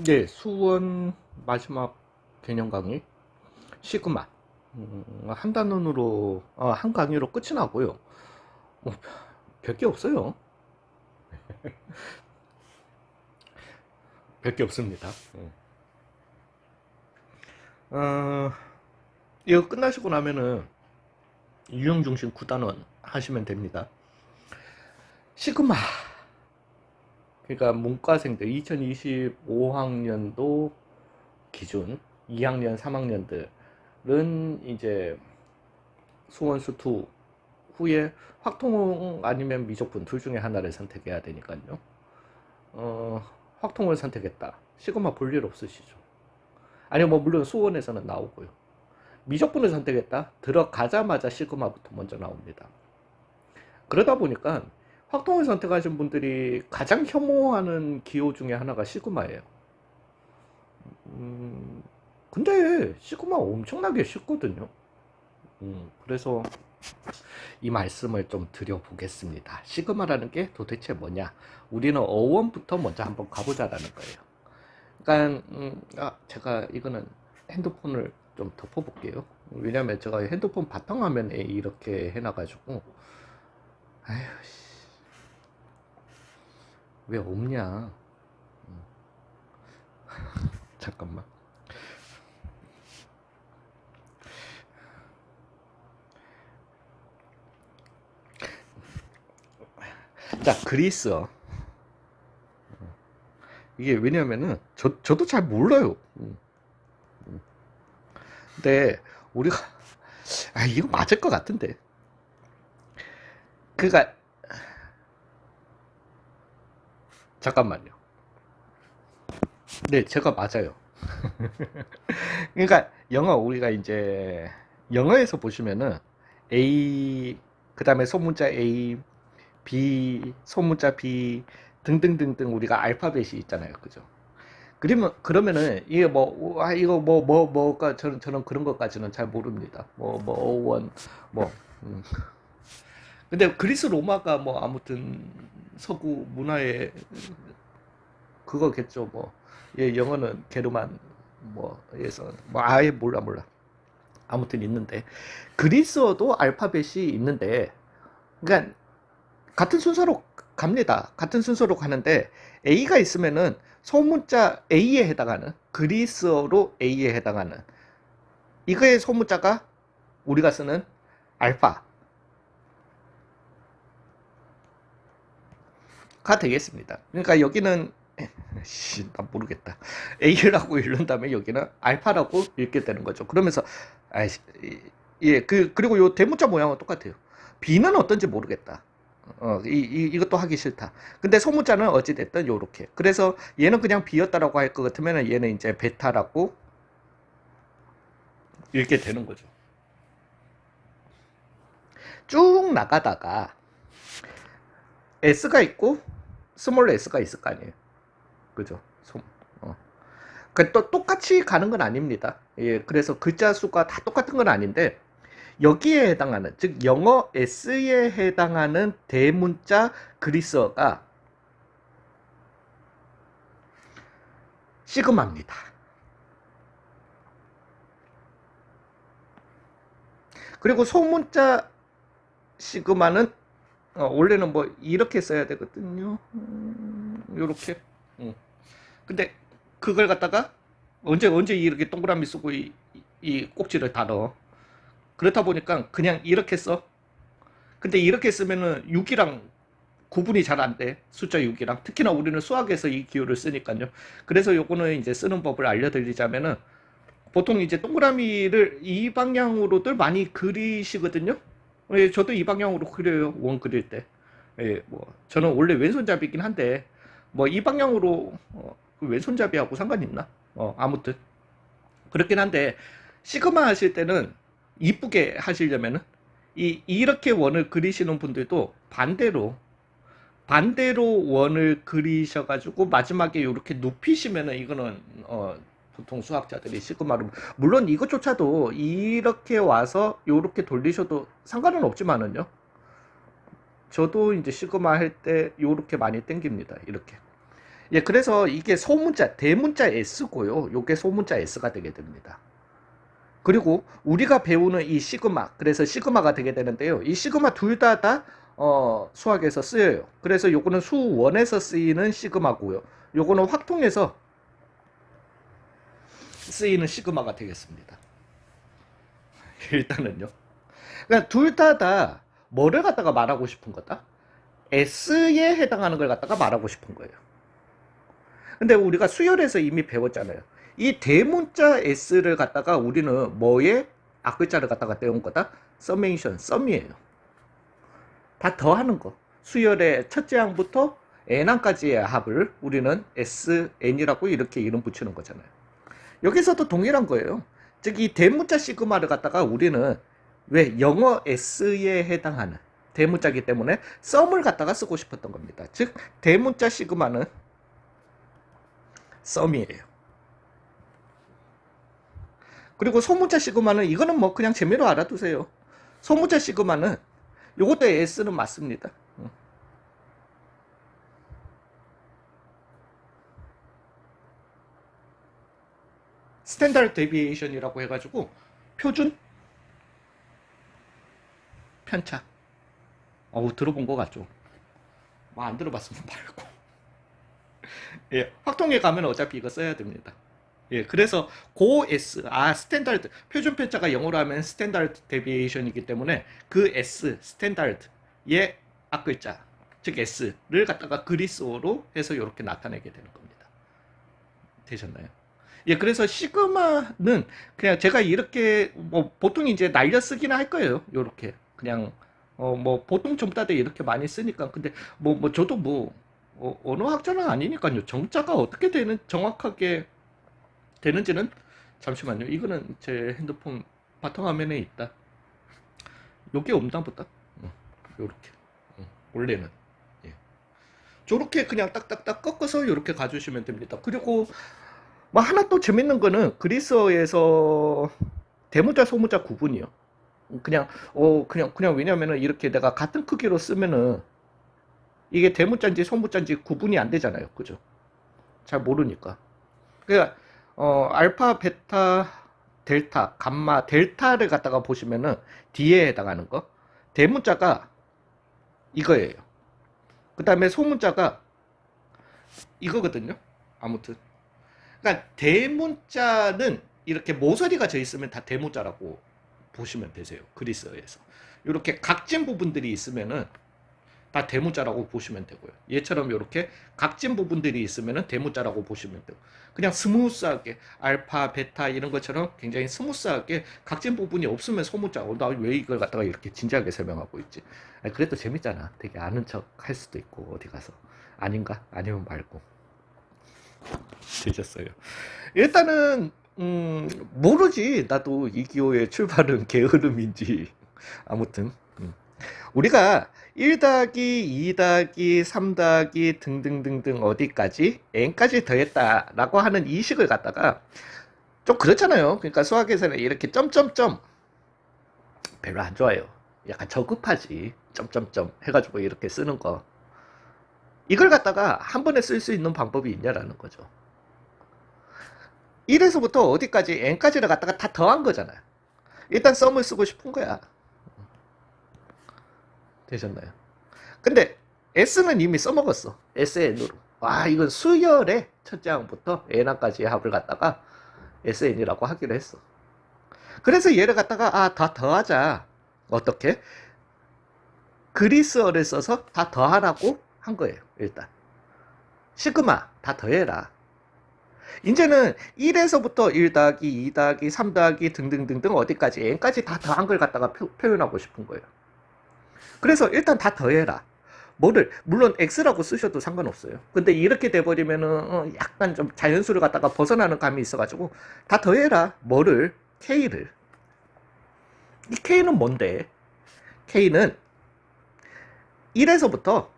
네, 수원 마지막 개념 강의 시그마 한 단원으로 한 강의로 끝이 나고요. 뭐, 별게 없어요. 별게 없습니다. 어, 이거 끝나시고 나면은 유형 중심 9단원 하시면 됩니다. 시그마 그러니까 문과생들 2025학년도 기준 2학년 3학년들은 이제 수원수2 후에 확통 아니면 미적분 둘 중에 하나를 선택해야 되니까요. 확통을 선택했다. 시그마 볼 일 없으시죠. 아니 뭐 물론 수원에서는 나오고요. 미적분을 선택했다. 들어가자마자 시그마부터 먼저 나옵니다. 그러다 보니까 확통을 선택하신 분들이 가장 혐오하는 기호 중에 하나가 시그마예요. 근데 시그마 엄청나게 쉽거든요. 그래서 이 말씀을 좀 드려보겠습니다. 시그마라는 게 도대체 뭐냐? 우리는 어원부터 먼저 한번 가보자라는 거예요. 그러니까 제가 이거는 핸드폰을 좀 덮어볼게요. 왜냐면 제가 핸드폰 바탕화면에 이렇게 해놔가지고 아휴 왜 없냐? 잠깐만. 자, 그리스어. 이게 왜냐면은 저도 잘 몰라요. 근데 우리가 이거 맞을 것 같은데. 그니까 잠깐만요. 네, 제가 맞아요. 그러니까 영어 우리가 이제 영어에서 보시면은 A 그다음에 소문자 A, B, 소문자 B 등등등등 우리가 알파벳이 있잖아요. 그죠? 그러면은 이게 이거 뭐가 저는 그런 것까지는 잘 모릅니다. 어원 뭐 근데 그리스 로마가 뭐 아무튼 서구 문화의 그거겠죠. 영어는 게르만 뭐에서 아예 몰라. 아무튼 있는데 그리스어도 알파벳이 있는데 그러니까 같은 순서로 갑니다. 같은 순서로 가는데 A가 있으면은 소문자 A에 해당하는 그리스어로 A에 해당하는 이거의 소문자가 우리가 쓰는 알파가 되겠습니다. 그러니까 여기는 나 모르겠다. A라고 읽는 다음에 여기는 알파라고 읽게 되는 거죠. 그러면서 예, 그리고 요 대문자 모양은 똑같아요. B는 어떤지 모르겠다. 이것도 하기 싫다. 근데 소문자는 어찌됐든 요렇게. 그래서 얘는 그냥 B였다라고 할 것 같으면 얘는 이제 베타라고 읽게 되는 거죠. 쭉 나가다가 S가 있고 스몰 s가 있을 거 아니에요. 그죠? 또 똑같이 가는 건 아닙니다. 예, 그래서 글자 수가 다 똑같은 건 아닌데 여기에 해당하는 즉 영어 S에 해당하는 대문자 그리스어가 시그마입니다. 그리고 소문자 시그마는 원래는 뭐 이렇게 써야 되거든요. 요렇게. 근데 그걸 갖다가 언제 이렇게 동그라미 쓰고 이 꼭지를 다 넣어. 그렇다 보니까 그냥 이렇게 써. 근데 이렇게 쓰면은 6이랑 구분이 잘 안 돼. 숫자 6이랑. 특히나 우리는 수학에서 이 기호를 쓰니까요. 그래서 요거는 이제 쓰는 법을 알려드리자면은 보통 이제 동그라미를 이 방향으로들 많이 그리시거든요. 예, 저도 이 방향으로 그려요. 원 그릴 때. 예, 저는 원래 왼손잡이긴 한데 이 방향으로 왼손잡이하고 상관 있나? 아무튼 그렇긴 한데 시그마 하실 때는 이쁘게 하시려면은 이렇게 원을 그리시는 분들도 반대로 원을 그리셔가지고 마지막에 이렇게 눕히시면은 이거는 보통 수학자들이 시그마로 물론 이것조차도 이렇게 와서 이렇게 돌리셔도 상관은 없지만은요. 저도 이제 시그마 할 때 이렇게 많이 땡깁니다. 이렇게 예, 그래서 이게 소문자, 대문자 S고요. 요게 소문자 S가 되게 됩니다. 그리고 우리가 배우는 이 시그마, 그래서 시그마가 되게 되는데요. 이 시그마 둘 다 수학에서 쓰여요. 그래서 요거는 수원에서 쓰이는 시그마고요. 요거는 확통에서 쓰이는 시그마가 되겠습니다. 일단은요. 그러니까 둘 다 뭐를 갖다가 말하고 싶은 거다? S에 해당하는 걸 갖다가 말하고 싶은 거예요. 근데 우리가 수열에서 이미 배웠잖아요. 이 대문자 S를 갖다가 우리는 뭐에 앞글자를 갖다가 떼온 거다? 서메이션, 썸이에요. 다 더하는 거. 수열의 첫째 항부터 n항까지의 합을 우리는 SN이라고 이렇게 이름 붙이는 거잖아요. 여기서도 동일한 거예요. 즉 이 대문자 시그마를 갖다가 우리는 왜 영어 S에 해당하는 대문자이기 때문에 썸을 갖다가 쓰고 싶었던 겁니다. 즉 대문자 시그마는 썸이에요. 그리고 소문자 시그마는 이거는 뭐 그냥 재미로 알아두세요. 소문자 시그마는 요것도 S는 맞습니다. 스탠다드 데비에이션이라고 해가지고 표준 편차. 들어본 것 같죠? 뭐 안 들어봤으면 말고. 예, 확통에 가면 어차피 이거 써야 됩니다. 예, 그래서 고 S, 스탠다드, 표준 편차가 영어로 하면 스탠다드 데비에이션이기 때문에 그 S, 스탠다드의 앞글자, 즉 S를 갖다가 그리스어로 해서 이렇게 나타내게 되는 겁니다. 되셨나요? 예, 그래서 시그마는 그냥 제가 이렇게 뭐 보통 이제 날려 쓰기는 할 거예요. 요렇게 그냥 뭐 보통 전부 다들 이렇게 많이 쓰니까. 근데 뭐 저도 뭐 언어학자는 아니니까요. 정자가 어떻게 되는 정확하게 되는지는 잠시만요. 이거는 제 핸드폰 바탕화면에 있다. 요게 없나 보다. 요렇게 원래는 예. 저렇게 그냥 딱딱딱 꺾어서 요렇게 가주시면 됩니다. 그리고 뭐 하나 또 재밌는 거는 그리스어에서 대문자 소문자 구분이요. 그냥 왜냐면은 이렇게 내가 같은 크기로 쓰면은 이게 대문자인지 소문자인지 구분이 안 되잖아요. 그죠? 잘 모르니까. 그러니까 알파, 베타, 델타, 감마, 델타를 갖다가 보시면은 D에 해당하는 거. 대문자가 이거예요. 그 다음에 소문자가 이거거든요. 아무튼. 그러니까 대문자는 이렇게 모서리가 져 있으면 다 대문자라고 보시면 되세요. 그리스어에서. 이렇게 각진 부분들이 있으면은 다 대문자라고 보시면 되고요. 얘처럼 이렇게 각진 부분들이 있으면은 대문자라고 보시면 되고, 그냥 스무스하게 알파, 베타 이런 것처럼 굉장히 스무스하게 각진 부분이 없으면 소문자. 나 왜 이걸 갖다가 이렇게 진지하게 설명하고 있지? 그래도 재밌잖아. 되게 아는 척 할 수도 있고 어디 가서 아닌가? 아니면 말고. 되셨어요. 일단은 모르지. 나도 이기호의 출발은 게으름인지. 아무튼 우리가 1 더하기 2 더하기 3 더하기 등등등등 어디까지 n까지 더했다라고 하는 이 식을 갖다가 좀 그렇잖아요. 그러니까 수학에서는 이렇게 점점점 별로 안 좋아요. 약간 저급하지. 점점점 해가지고 이렇게 쓰는 거. 이걸 갖다가 한 번에 쓸 수 있는 방법이 있냐라는 거죠. 1에서부터 어디까지 n까지를 갖다가 다 더한 거잖아요. 일단 썸을 쓰고 싶은 거야. 되셨나요? 근데 S는 이미 써먹었어. SN으로. 이건 수열의 첫째 항부터 n항까지의 합을 갖다가 SN이라고 하기로 했어. 그래서 얘를 갖다가 다 더하자. 어떻게? 그리스어를 써서 다 더하라고 한 거예요. 일단 시그마 다 더해라. 이제는 1에서부터 1 더하기 2 더하기 3 더하기 등등등등 어디까지 n까지 다 더한 걸 갖다가 표현하고 싶은 거예요. 그래서 일단 다 더해라. 뭐를 물론 x라고 쓰셔도 상관없어요. 근데 이렇게 돼버리면은 약간 좀 자연수를 갖다가 벗어나는 감이 있어가지고 다 더해라. 뭐를? k를. 이 k는 뭔데? k는 1에서부터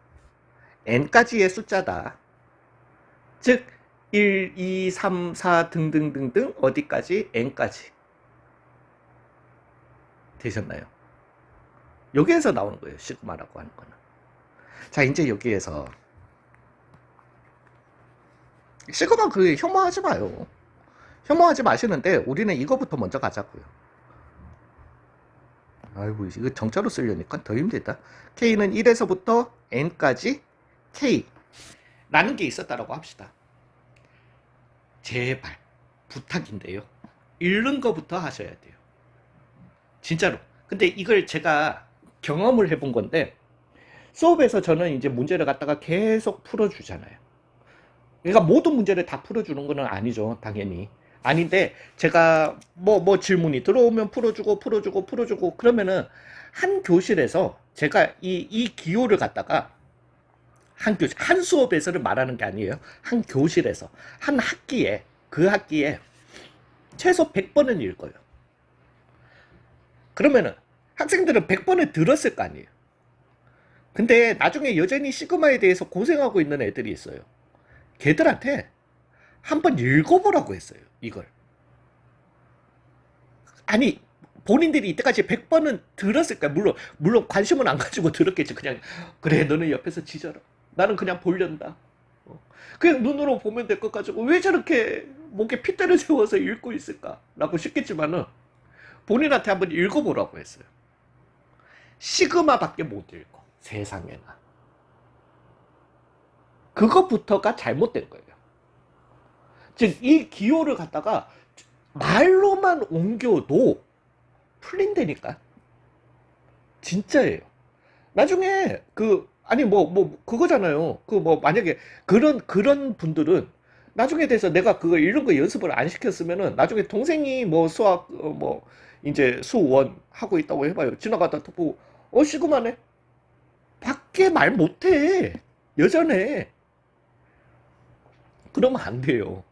n까지의 숫자다. 즉 1, 2, 3, 4 등등등등 어디까지? n까지. 되셨나요? 여기에서 나오는 거예요. 시그마라고 하는 거는. 자, 이제 여기에서 시그마 그 혐오하지 마요. 혐오하지 마시는데 우리는 이거부터 먼저 가자고요. 아이고 이거 정자로 쓰려니까 더 힘들다. K는 1에서부터 N까지 K 라는 게 있었다라고 합시다. 제발 부탁인데요. 읽는 거부터 하셔야 돼요. 진짜로. 근데 이걸 제가 경험을 해본 건데 수업에서 저는 이제 문제를 갖다가 계속 풀어주잖아요. 그러니까 모든 문제를 다 풀어주는 건 아니죠. 당연히. 아닌데 제가 뭐 질문이 들어오면 풀어주고 그러면은 한 교실에서 제가 이 기호를 갖다가 한 교실, 한 수업에서를 말하는 게 아니에요. 한 교실에서, 한 학기에, 그 학기에 최소 100번은 읽어요. 그러면은 학생들은 100번을 들었을 거 아니에요. 근데 나중에 여전히 시그마에 대해서 고생하고 있는 애들이 있어요. 걔들한테 한번 읽어보라고 했어요. 이걸. 아니 본인들이 이때까지 100번은 들었을 거야. 물론 관심은 안 가지고 들었겠지. 그냥 그래 너는 옆에서 지져라. 나는 그냥 보련다. 그냥 눈으로 보면 될 것 가지고 왜 저렇게 목에 핏대를 세워서 읽고 있을까라고 싶겠지만은 본인한테 한번 읽어보라고 했어요. 시그마밖에 못 읽어. 세상에나. 그것부터가 잘못된 거예요. 즉 이 기호를 갖다가 말로만 옮겨도 풀린다니까. 진짜예요. 나중에 아니 그거잖아요. 만약에 그런 분들은 나중에 돼서 내가 그거 이런 거 연습을 안 시켰으면은 나중에 동생이 수학 이제 수원 하고 있다고 해봐요. 지나가다 또 보고 시그마네. 밖에 말 못해. 여전해. 그러면 안 돼요.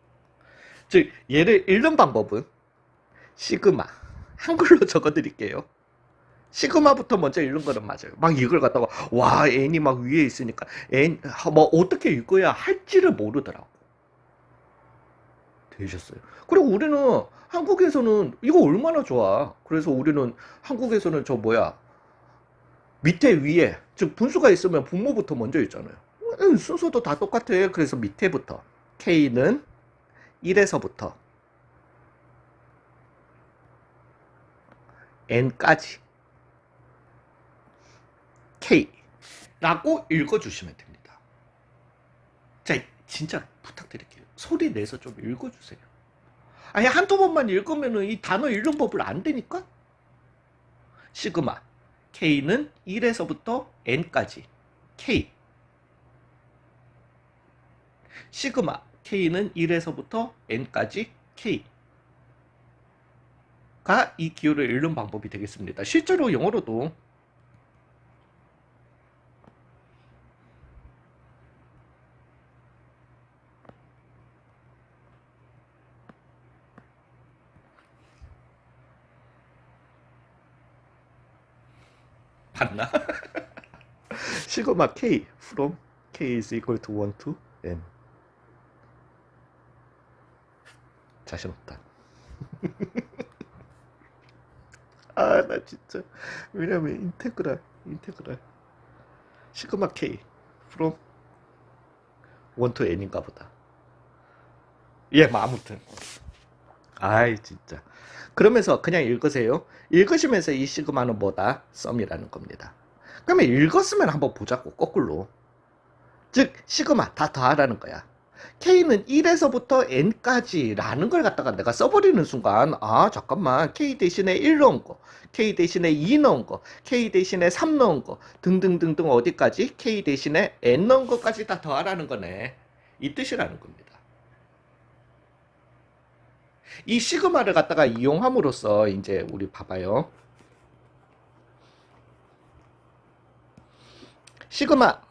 즉 얘를 읽는 방법은 시그마 한글로 적어드릴게요. 시그마부터 먼저 읽는 거는 맞아요. 막 이걸 갖다가 와 N이 막 위에 있으니까 N 어떻게 읽어야 할지를 모르더라고. 되셨어요. 그리고 우리는 한국에서는 이거 얼마나 좋아. 그래서 우리는 한국에서는 밑에 위에 즉 분수가 있으면 분모부터 먼저 읽잖아요. 순서도 다 똑같아. 그래서 밑에부터 K는 1에서부터 N까지 K라고 읽어주시면 됩니다. 자, 진짜 부탁드릴게요. 소리 내서 좀 읽어주세요. 아니, 한두 번만 읽으면 이 단어 읽는 법을 안 되니까? 시그마. K는 1에서부터 N까지. K. 시그마. K는 1에서부터 N까지. K. 가 이 기호를 읽는 방법이 되겠습니다. 실제로 영어로도 봤나? 시그마 K from K is equal to 1 to N. 자신 없다. 아, 나 진짜. 왜냐면 인테그랄 시그마 K from 1 to N인가 보다. 예, 아무튼. 아이, 진짜. 그러면서 그냥 읽으세요. 읽으시면서 이 시그마는 뭐다? 썸이라는 겁니다. 그러면 읽었으면 한번 보자고, 거꾸로. 즉, 시그마 다 더하라는 거야. K는 1에서부터 N까지 라는 걸 갖다가 내가 써버리는 순간 잠깐만 K 대신에 1 넣은 거 K 대신에 2 넣은 거 K 대신에 3 넣은 거 등등등등 어디까지 K 대신에 N 넣은 것까지 다 더하라는 거네. 이 뜻이라는 겁니다. 이 시그마를 갖다가 이용함으로써 이제 우리 봐봐요. 시그마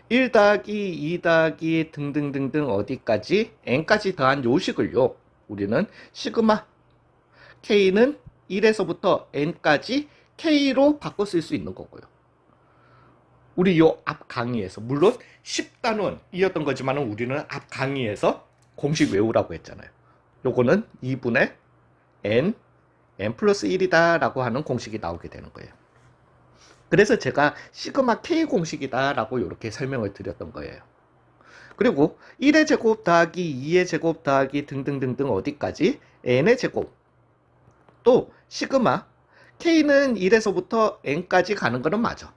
1 더하기 2 더하기 등등등등 어디까지 N까지 더한 요식을요. 우리는 시그마 K는 1에서부터 N까지 K로 바꿔 쓸 수 있는 거고요. 우리 요 앞 강의에서 물론 10단원이었던 거지만 우리는 앞 강의에서 공식 외우라고 했잖아요. 요거는 2분의 N 플러스 1이다 라고 하는 공식이 나오게 되는 거예요. 그래서 제가 시그마 K 공식이다 라고 이렇게 설명을 드렸던 거예요. 그리고 1의 제곱 더하기 2의 제곱 더하기 등등등등 어디까지? n의 제곱. 또 시그마 k는 1에서부터 n까지 가는 거는 맞아.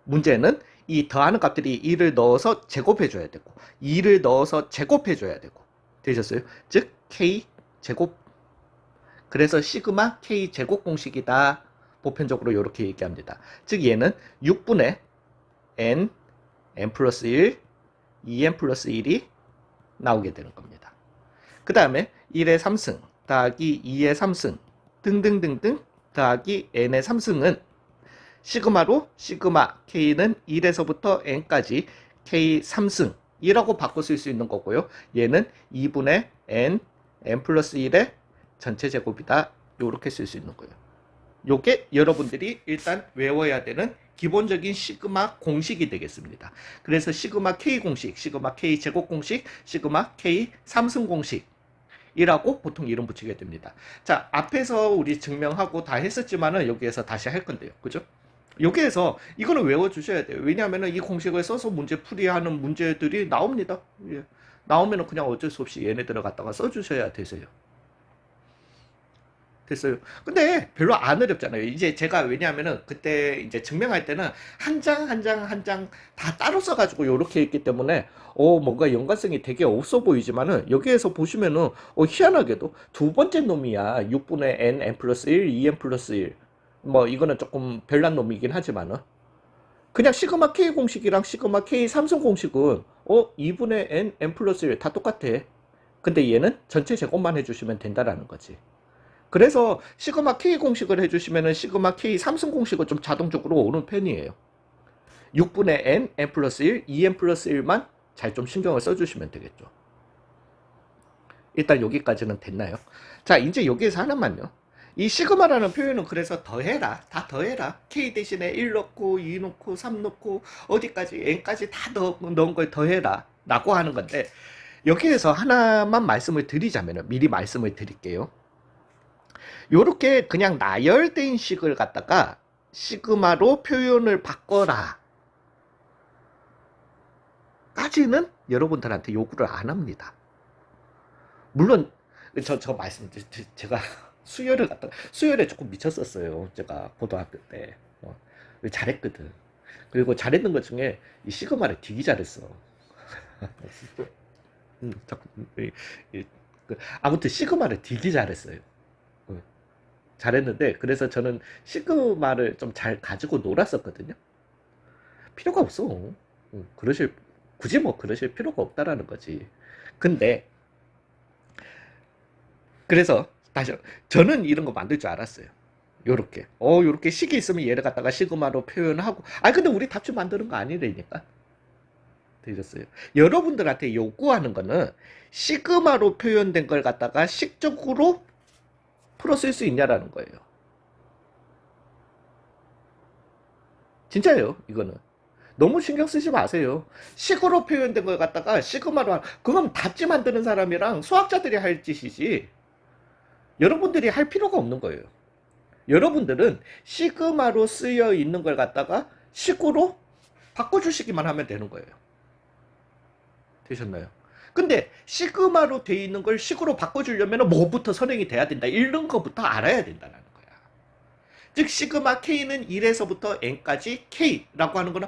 문제는 이 더하는 값들이 1을 넣어서 제곱해 줘야 되고 2를 넣어서 제곱해 줘야 되고. 되셨어요? 즉 k 제곱. 그래서 시그마 k 제곱 공식이다. 보편적으로 이렇게 얘기합니다. 즉 얘는 6분의 n 플러스 1 2n 플러스 1이 나오게 되는 겁니다. 그 다음에 1의 3승 더하기 2의 3승 등등등등 더하기 n의 3승은 시그마로 시그마 k는 1에서부터 n까지 k 3승이라고 바꿔 쓸 수 있는 거고요. 얘는 2분의 n 플러스 1의 전체 제곱이다. 이렇게 쓸 수 있는 거예요. 요게 여러분들이 일단 외워야 되는 기본적인 시그마 공식이 되겠습니다. 그래서 시그마 K 공식, 시그마 K 제곱 공식, 시그마 K 삼승 공식이라고 보통 이름 붙이게 됩니다. 자, 앞에서 우리 증명하고 다 했었지만은 여기에서 다시 할 건데요. 그죠? 여기에서 이거는 외워주셔야 돼요. 왜냐하면 이 공식을 써서 문제 풀이하는 문제들이 나옵니다. 예. 나오면 그냥 어쩔 수 없이 얘네들을 갖다가 써주셔야 되세요. 됐어요. 근데 별로 안 어렵잖아요. 이제 제가 왜냐하면은 그때 이제 증명할 때는 한 장 한 장 한 장 다 따로 써가지고 이렇게 했기 때문에 뭔가 연관성이 되게 없어 보이지만은 여기에서 보시면은 희한하게도 두 번째 놈이야. 6분의 n 플러스 1 2n 플러스 1 뭐 이거는 조금 별난 놈이긴 하지만은 그냥 시그마 k 공식이랑 시그마 k 삼성 공식은 2분의 n 플러스 1 다 똑같아. 근데 얘는 전체 제곱만 해주시면 된다라는 거지. 그래서 시그마 K 공식을 해주시면은 시그마 K 삼승 공식은 좀 자동적으로 오는 편이에요. 6분의 n 플러스 1, 2n 플러스 1만 잘 좀 신경을 써주시면 되겠죠. 일단 여기까지는 됐나요? 자, 이제 여기에서 하나만요. 이 시그마라는 표현은 그래서 더해라. 다 더해라. K 대신에 1 넣고 2 넣고 3 넣고 어디까지 n까지 다 넣은 걸 더해라. 라고 하는 건데 여기에서 하나만 말씀을 드리자면 미리 말씀을 드릴게요. 요렇게 그냥 나열된 식을 갖다가 시그마로 표현을 바꿔라 까지는 여러분들한테 요구를 안 합니다. 물론 저 말씀 제가 수열에 조금 미쳤었어요. 제가 고등학교 때 잘했거든. 그리고 잘했는 것 중에 이 시그마를 되게 잘했어. 아무튼 시그마를 되게 잘했어요. 잘했는데 그래서 저는 시그마를 좀 잘 가지고 놀았었거든요. 필요가 없어. 굳이 뭐 그러실 필요가 없다라는 거지. 근데 그래서 다시 저는 이런 거 만들 줄 알았어요. 요렇게 식이 있으면 얘를 갖다가 시그마로 표현하고 근데 우리 답지 만드는 거 아니라니까. 되셨어요. 여러분들한테 요구하는 거는 시그마로 표현된 걸 갖다가 식적으로 풀어 쓸 수 있냐라는 거예요. 진짜예요. 이거는 너무 신경 쓰지 마세요. 식으로 표현된 걸 갖다가 시그마로 그건 답지 만드는 사람이랑 수학자들이 할 짓이지 여러분들이 할 필요가 없는 거예요. 여러분들은 시그마로 쓰여 있는 걸 갖다가 식으로 바꿔주시기만 하면 되는 거예요. 되셨나요? 근데 시그마로 돼 있는 걸 식으로 바꿔주려면 뭐부터 선행이 돼야 된다. 이런 거부터 알아야 된다는 거야. 즉 시그마 K는 1에서부터 N까지 K라고 하는 거는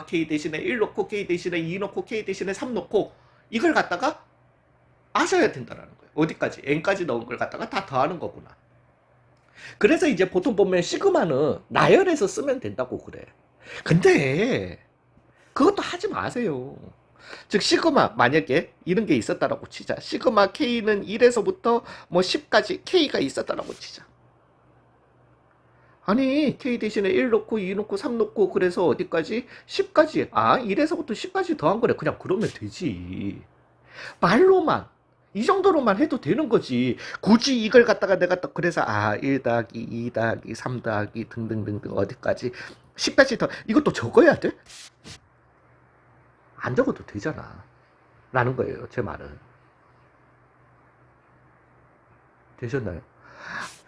K 대신에 1 넣고 K 대신에 2 넣고 K 대신에 3 넣고 이걸 갖다가 아셔야 된다는 거예요. 어디까지? N까지 넣은 걸 갖다가 다 더하는 거구나. 그래서 이제 보통 보면 시그마는 나열해서 쓰면 된다고 그래. 근데 그것도 하지 마세요. 즉 시그마 만약에 이런 게 있었다라고 치자. 시그마 K는 1에서부터 뭐 10까지 K가 있었다라고 치자. 아니 K 대신에 1 넣고 2 넣고 3 넣고 그래서 어디까지? 10까지. 1에서부터 10까지 더한 거래. 그냥 그러면 되지. 말로만 이 정도로만 해도 되는 거지. 굳이 이걸 갖다가 내가 또 그래서 1 더하기 2 더하기 3 더하기 등등등등 어디까지 10까지 더 이것도 적어야 돼? 안 적어도 되잖아. 라는 거예요. 제 말은. 되셨나요?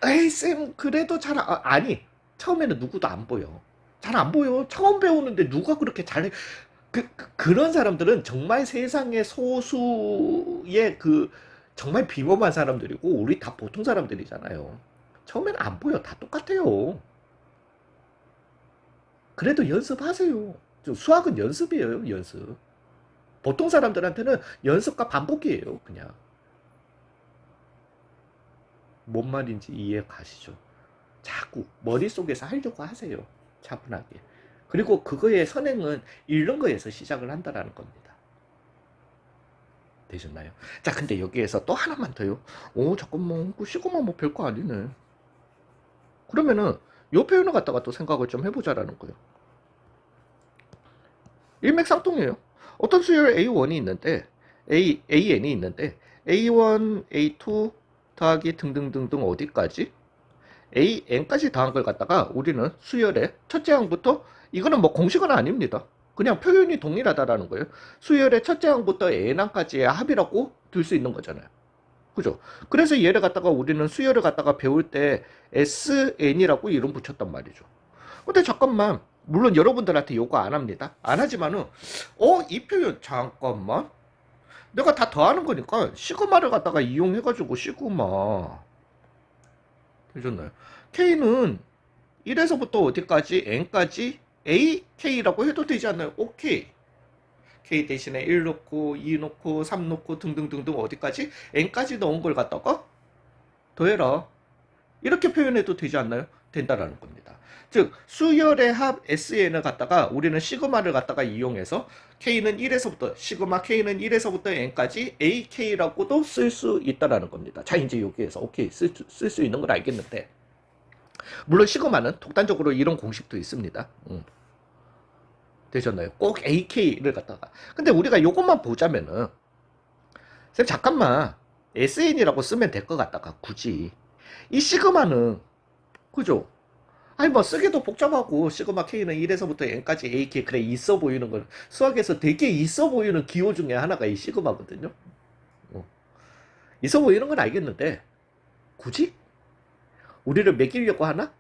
에이 쌤 그래도 잘 아니 처음에는 누구도 안 보여. 잘 안 보여. 처음 배우는데 누가 그렇게 잘해. 그런 사람들은 정말 세상의 소수의 정말 비범한 사람들이고, 우리 다 보통 사람들이잖아요. 처음엔 안 보여. 다 똑같아요. 그래도 연습하세요. 수학은 연습이에요, 연습. 보통 사람들한테는 연습과 반복이에요, 그냥. 뭔 말인지 이해 가시죠? 자꾸 머릿속에서 하려고 하세요. 차분하게. 그리고 그거의 선행은 잃는 거에서 시작을 한다라는 겁니다. 되셨나요? 자, 근데 여기에서 또 하나만 더요. 잠깐만, 그 시그마 뭐 별거 아니네. 그러면은 요 표현을 갖다가 또 생각을 좀 해보자라는 거예요. 일맥상통이에요. 어떤 수열 A1이 있는데, AN이 있는데, A1, A2 더하기 등등등등 어디까지? AN까지 더한 걸 갖다가 우리는 수열의 첫째 항부터, 이거는 뭐 공식은 아닙니다. 그냥 표현이 동일하다라는 거예요. 수열의 첫째 항부터 N항까지의 합이라고 둘 수 있는 거잖아요. 그죠? 그래서 얘를 갖다가 우리는 수열을 갖다가 배울 때 SN이라고 이름 붙였단 말이죠. 근데 잠깐만, 물론 여러분들한테 요거 안 합니다. 안 하지만은, 이 표현, 잠깐만. 내가 다 더하는 거니까, 시그마를 갖다가 이용해가지고, 시그마. 되셨나요? K는 1에서부터 어디까지? N까지 AK라고 해도 되지 않나요? 오케이. K 대신에 1 넣고, 2 넣고, 3 넣고, 등등등등 어디까지? N까지 넣은 걸 갖다가 더해라. 이렇게 표현해도 되지 않나요? 된다라는 겁니다. 즉 수열의 합 SN을 갖다가 우리는 시그마를 갖다가 이용해서 K는 1에서부터 시그마 K는 1에서부터 N까지 AK라고도 쓸 수 있다라는 겁니다. 자, 이제 여기에서 오케이 쓸 수 있는 걸 알겠는데, 물론 시그마는 독단적으로 이런 공식도 있습니다. 되셨나요? 꼭 AK를 갖다가. 근데 우리가 이것만 보자면은, 쌤 잠깐만 SN이라고 쓰면 될 것 같다가 굳이 이 시그마는, 그죠? 아니 뭐 쓰기도 복잡하고, 시그마 K는 1에서부터 N까지 AK, 그래 있어 보이는 건 수학에서 되게 있어 보이는 기호 중에 하나가 이 시그마거든요. 있어 보이는 건 알겠는데 굳이 우리를 매기려고 하나?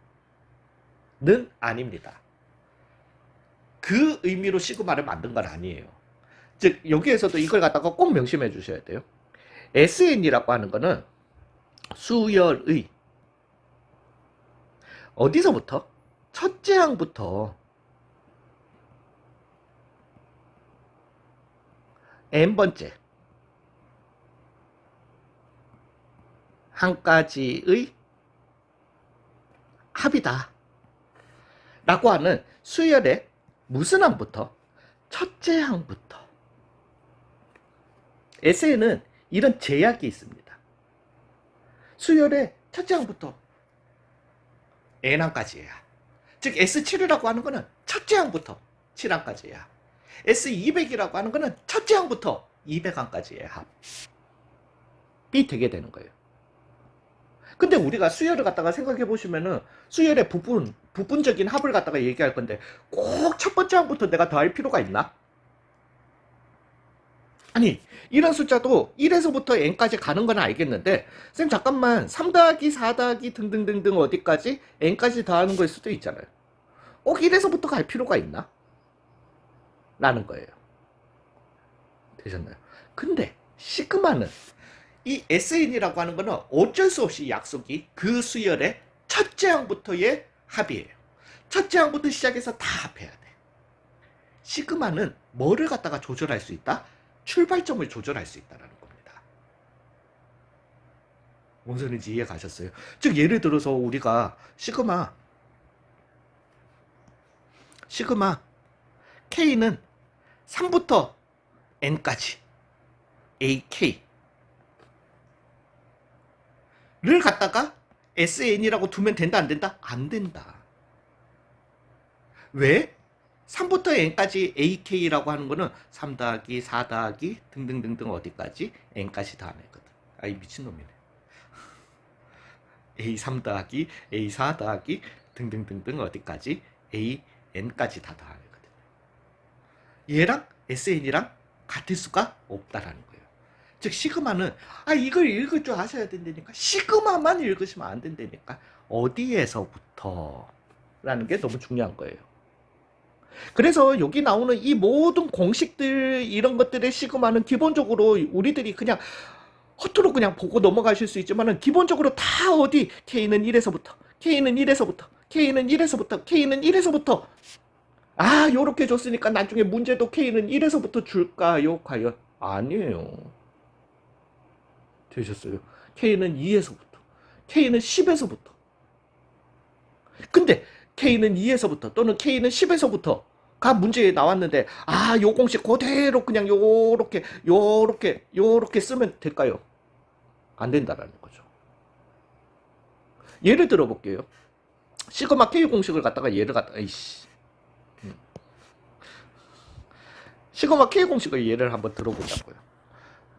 는 아닙니다. 그 의미로 시그마를 만든 건 아니에요. 즉 여기에서도 이걸 갖다가 꼭 명심해 주셔야 돼요. SN이라고 하는 거는 수열의 어디서부터? 첫째 항부터 n번째 항까지의 합이다 라고 하는 수열의 무슨 항부터? 첫째 항부터. SN은 이런 제약이 있습니다. 수열의 첫째 항부터 n항까지야. 즉 S7이라고 하는 거는 첫째 항부터 7항까지야. S200이라고 하는 거는 첫째 항부터 200항까지의 합이 되게 되는 거예요. 근데 우리가 수열을 갖다가 생각해 보시면은 수열의 부분적인 합을 갖다가 얘기할 건데 꼭 첫 번째 항부터 내가 더할 필요가 있나? 아니 이런 숫자도 1에서부터 n까지 가는 건 알겠는데, 쌤 잠깐만 3 더하기 4 더하기 등등등등 어디까지 n까지 더하는 걸 수도 있잖아요. 꼭 1에서부터 갈 필요가 있나? 라는 거예요. 되셨나요? 근데 시그마는 이 SN이라고 하는 거는 어쩔 수 없이 약속이 그 수열의 첫째 항부터의 합이에요. 첫째 항부터 시작해서 다 합해야 돼. 시그마는 뭐를 갖다가 조절할 수 있다? 출발점을 조절할 수 있다는 겁니다. 뭔 소리인지 이해 가셨어요? 즉 예를 들어서 우리가 시그마 K는 3부터 N까지 AK 를 갖다가 SN이라고 두면 된다 안 된다? 안 된다. 왜? 3부터 N까지 AK라고 하는 거는 3 더하기 4 더하기 등등등등 어디까지? N까지 다 하거든. 아이 미친놈이네. A3 더하기 A4 더하기 등등등등 어디까지? AN까지 다 더하거든. 얘랑 SN이랑 같을 수가 없다라는 거예요. 즉 시그마는 이걸 읽을 줄 아셔야 된다니까. 시그마만 읽으시면 안 된다니까. 어디에서부터 라는 게 너무 중요한 거예요. 그래서 여기 나오는 이 모든 공식들 이런 것들의 시그마는 기본적으로 우리들이 그냥 허투루 그냥 보고 넘어가실 수 있지만은 기본적으로 다 어디 K는 1에서부터 K는 1에서부터 K는 1에서부터 K는 1에서부터 아 요렇게 줬으니까 나중에 문제도 K는 1에서부터 줄까요? 과연? 아니에요. 되셨어요. K는 2에서부터 K는 10에서부터 근데 K는 2에서부터 또는 K는 10에서부터가 문제에 나왔는데 아 요 공식 그대로 그냥 요렇게 쓰면 될까요? 안 된다라는 거죠. 예를 들어 볼게요. 시그마 K 공식을 갖다가 예를 갖다가 이씨 시그마 K 공식을 예를 한번 들어보자고요.